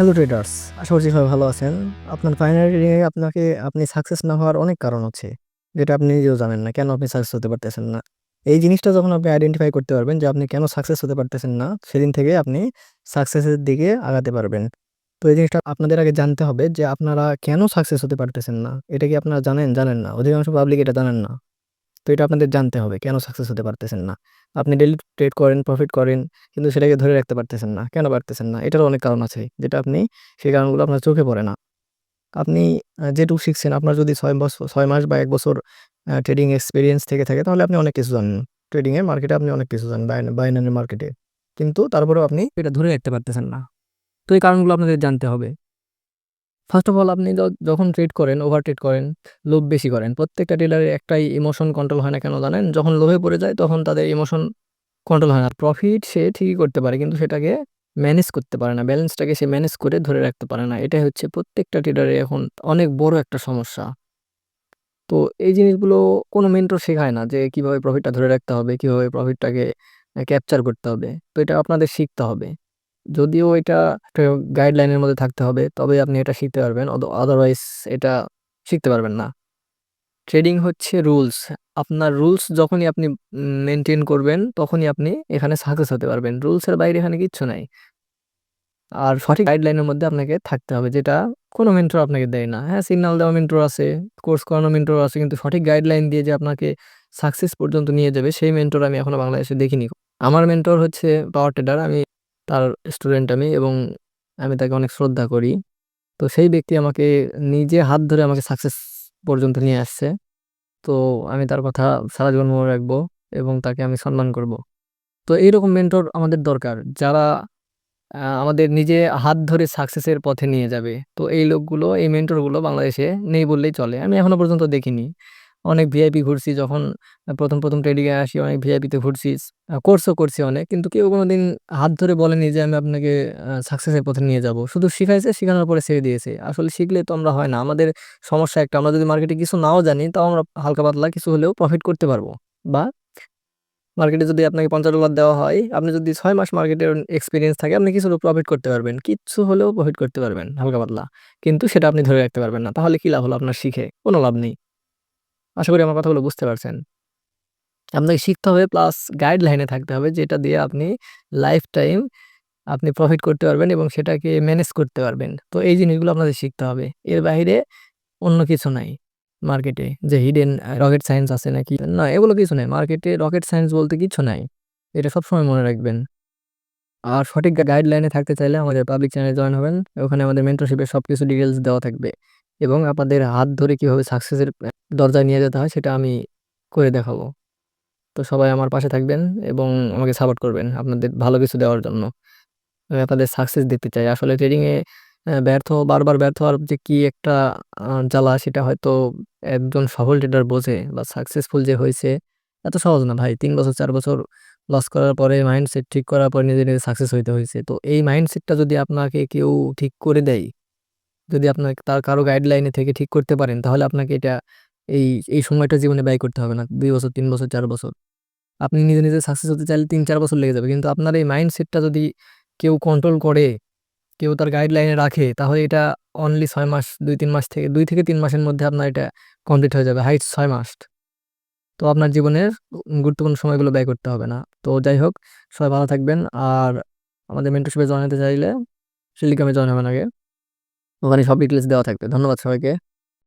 Hello traders, আশা করছি সবাই ভালো আছেন। আপনার ফাইনাল রিডিং এ আপনি সাকসেস না হওয়ার অনেক কারণ আছে, যেটা আপনি নিজেও জানেন না কেন আপনি সাকসেস হতে পারতেছেন না। এই জিনিসটা যখন আপনি আইডেন্টিফাই করতে পারবেন যে আপনি কেন সাকসেস হতে পারতেছেন না, সেদিন থেকে আপনি সাকসেসের দিকে আগাতে পারবেন। তো এই জিনিসটা আপনাদের আগে জানতে হবে যে আপনারা কেন সাকসেস হতে পারতেছেন না। এটা কি আপনারা জানেন না? অধিকাংশ পাবলিক এটা জানেন না। তো এটা আপনাদের জানতে হবে কেন সাকসেস হতে পারতেছেন না। আপনি ডেইলি ট্রেড করেন, প্রফিট করেন, কিন্তু সেটাকে ধরে রাখতে পারতেছেন না। কেন পারতেছেন না? এটারও অনেক কারণ আছে, যেটা সেই কারণগুলো আপনার চোখে পড়ে না। আপনি যেটুকু শিখছেন, আপনার যদি ৬ মাস বা ১ বছর ট্রেডিং এক্সপেরিয়েন্স থেকে থাকে, তাহলে আপনি অনেক কিছু জানেন। ট্রেডিং এর মার্কেটে আপনি অনেক কিছু জানেন, বাইনারি মার্কেটে। কিন্তু তারপরেও আপনি এটা ধরে রাখতে পারতেছেন না। তো এই কারণগুলো আপনাদের জানতে হবে। ফার্স্ট অফ অল, আপনি যখন ট্রেড করেন, ওভার ট্রেড করেন, লোভ বেশি করেন। প্রত্যেকটা ট্রেডারের একটাই ইমোশন কন্ট্রোল হয় না, কেন জানেন? যখন লোভে পড়ে যায় তখন তাদের ইমোশন কন্ট্রোল হয় না। প্রফিট সে ঠিকই করতে পারে, কিন্তু সেটাকে ম্যানেজ করতে পারে না। ব্যালেন্সটাকে সে ম্যানেজ করে ধরে রাখতে পারে না। এটাই হচ্ছে প্রত্যেকটা ট্রেডারের এখন অনেক বড় একটা সমস্যা। তো এই জিনিসগুলো কোনো মেন্টর শেখায় না, যে কিভাবে প্রফিটটা ধরে রাখতে হবে, কিভাবে প্রফিটটাকে ক্যাপচার করতে হবে। তো এটা আপনাদের শিখতে হবে। যদিও এটা একটা গাইডলাইনের মধ্যে থাকতে হবে, তবেই আপনি এটা শিখতে পারবেন। আদারওয়াইজ এটা শিখতে পারবেন না। ট্রেডিং হচ্ছে রুলস। আপনার রুলস যখনই আপনি মেইনটেইন করবেন, তখনই আপনি এখানে সাকসেস হতে পারবেন। রুলসের বাইরে এখানে কিচ্ছু নাই। আর সঠিক গাইডলাইনের মধ্যে আপনাকে থাকতে হবে, যেটা কোনো মেন্টর আপনাকে দেয় না। হ্যাঁ, সিগন্যাল দেওয়া মেন্টর আছে, কোর্স করানো মেন্টর আছে, কিন্তু সঠিক গাইডলাইন দিয়ে যে আপনাকে সাকসেস পর্যন্ত নিয়ে যাবে, সেই মেন্টর আমি এখনো বাংলাদেশে দেখিনি। আমার মেন্টর হচ্ছে পাওয়ার ট্রেডার। আমি তার স্টুডেন্ট আমি, এবং আমি তাকে অনেক শ্রদ্ধা করি। তো সেই ব্যক্তি আমাকে নিজে হাত ধরে আমাকে সাকসেস পর্যন্ত নিয়ে আসছে। তো আমি তার কথা সারা জীবন মনে রাখবো, এবং তাকে আমি সম্মান করব। তো এইরকম মেন্টর আমাদের দরকার, যারা আমাদের নিজে হাত ধরে সাকসেসের পথে নিয়ে যাবে। তো এই লোকগুলো, এই মেন্টরগুলো বাংলাদেশে নেই বললেই চলে। আমি এখনো পর্যন্ত দেখিনি। অনেক ভিআইপি ঘুরছি, যখন প্রথম ট্রেডিং এ আসি অনেক ভিআইপিতে ঘুরছি, কোর্সও করছি অনেক, কিন্তু কেউ কোনোদিন হাত ধরে বলেনি যে আমি আপনাকে সাকসেসের পথে নিয়ে যাব। শুধু শিখাইছে, শিখানোর পরে ছেড়ে দিয়েছে। আসলে শিখলে তো আমরা হয় না। আমাদের সমস্যা একটা, আমরা যদি মার্কেটে কিছু নাও জানি, তাও আমরা হালকা পাতলা কিছু হলেও প্রফিট করতে পারবো। বা মার্কেটে যদি আপনাকে $50 দেওয়া হয়, আপনি যদি ৬ মাস মার্কেটের এক্সপিরিয়েন্স থাকে, আপনি কিছু হলেও প্রফিট করতে পারবেন। কিচ্ছু হলেও প্রফিট করতে পারবেন হালকা পাতলা। কিন্তু সেটা আপনি ধরে রাখতে পারবেন না। তাহলে কি লাভ হলো আপনার শিখে? কোনো লাভ নেই। আশা করি আমার কথাগুলো বুঝতে পারছেন। আপনাকে শিখতে হবে, প্লাস গাইডলাইনে থাকতে হবে, যেটা দিয়ে আপনি লাইফ টাইম আপনি প্রফিট করতে পারবেন এবং সেটাকে ম্যানেজ করতে পারবেন। তো এই জিনিসগুলো আপনাদের শিখতে হবে। এর বাইরে অন্য কিছু নাই মার্কেটে, যে হিডেন রকেট সায়েন্স আছে নাকি, না, এগুলো কিছু নাই। মার্কেটে রকেট সায়েন্স বলতে কিছু নাই। এটা সবসময় মনে রাখবেন। আর সঠিক গাইডলাইনে থাকতে চাইলে আমাদের পাবলিক চ্যানেলে জয়েন হবেন। ওখানে আমাদের মেন্টরশিপের সবকিছু ডিটেইলস দেওয়া থাকবে, এবং আপনাদের হাত ধরে কিভাবে সাকসেসের দরজায় নিয়ে যেতে হয় সেটা আমি করে দেখাবো। তো সবাই আমার পাশে থাকবেন এবং আমাকে সাপোর্ট করবেন আপনাদের ভালো কিছু দেওয়ার জন্য। আমি আপনাদের সাকসেস দেখতে চাই। আসলে ট্রেডিং এ বারবার ব্যর্থ হওয়ার যে কি একটা জ্বালা, সেটা হয়তো একজন সফল ট্রেডার বোঝে, বা সাকসেসফুল যে হইছে, এত সহজ না ভাই। ৩ বছর ৪ বছর লস করার পরে মাইন্ডসেট ঠিক করার পরে নিজে সাকসেস হইতে হইছে। তো এই মাইন্ডসেটটা যদি আপনাকে কেউ ঠিক করে দেয়, যদি আপনাকে তার কারো গাইডলাইনে থেকে ঠিক করতে পারেন, তাহলে আপনাকে এটা এই এই সময়টা জীবনে ব্যয় করতে হবে না। ২ বছর, ৩ বছর, ৪ বছর। আপনি নিজে সাকসেস হতে চাইলে ৩-৪ বছর লেগে যাবে। কিন্তু আপনার এই মাইন্ডসেটটা যদি কেউ কন্ট্রোল করে, কেউ তার গাইডলাইনে রাখে, তাহলে এটা অনলি ৬ মাস, ২-৩ মাস থেকে ২ থেকে ৩ মাসের মধ্যে আপনার এটা কমপ্লিট হয়ে যাবে। হাইস্ট ৬ মাস। তো আপনার জীবনের গুরুত্বপূর্ণ সময়গুলো ব্যয় করতে হবে না। তো যাই হোক, সবাই ভালো থাকবেন। আর আমাদের মেন্টরশিপে জয়েন হতে চাইলে টেলিগ্রামে জয়েন হবেন আগে। ওখানে সব ডিটেইলস দেওয়া থাকবে। ধন্যবাদ সবাইকে।